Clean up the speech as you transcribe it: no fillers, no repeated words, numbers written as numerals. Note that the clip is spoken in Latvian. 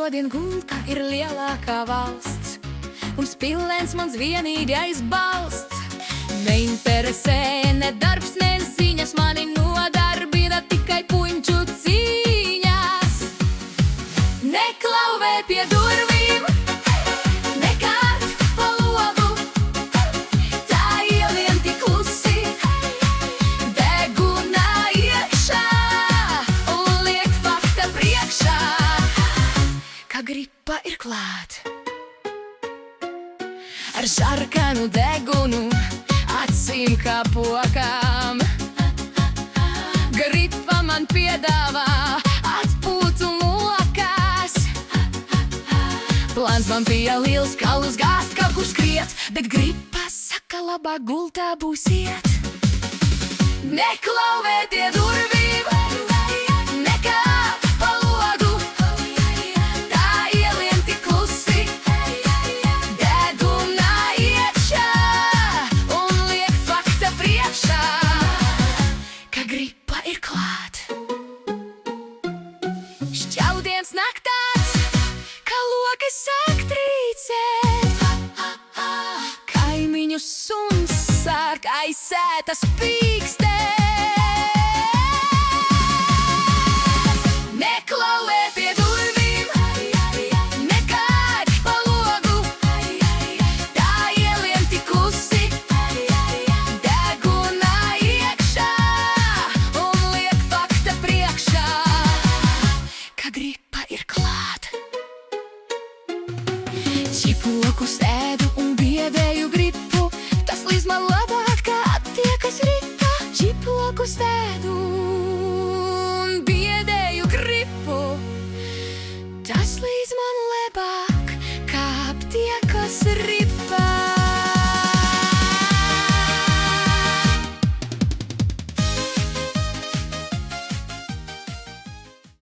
šodien gulta ir lielākā valsts, un spillens mans vienīgais balsts. Neinteresē ne darbs, ne ziņas, mani nodarbina tikai puņķu cīņas. Neklauvē pie durvīm, nekārt pa logu, tā ielien tik klusi, degunā iekšā un liek fakta priekšā, ka gripa ir klāt. Ar sarkanu degunu, acīm kā pokam, gripa man piedāvā atpūtu mokās. Plāns man bija liels, kalus gāzt, kaut kur skriet, bet gripa saka, labāk gultā būsiet. Neklauvē tie durvīm, nekāp pa logu, tā ielien tik klusi, degunā iekšā un liek fakta priekšā, ka gripa ir klāt. Šķaudiens naktās, ka loki sāk trīcēt, kaimiņu suns sāk aiz sētas pīkstēt. Neklauvē pie durvīm, nekāp pa logu, tā ielien tik klusi, degunā iekšā un liek fakta priekšā, ka gripa ir klāt. Čipokus ēdu un biedēju gripu, tas līdz man labāk kā attiekas ripa. Čipokus ēdu un biedēju gripu, tas līdz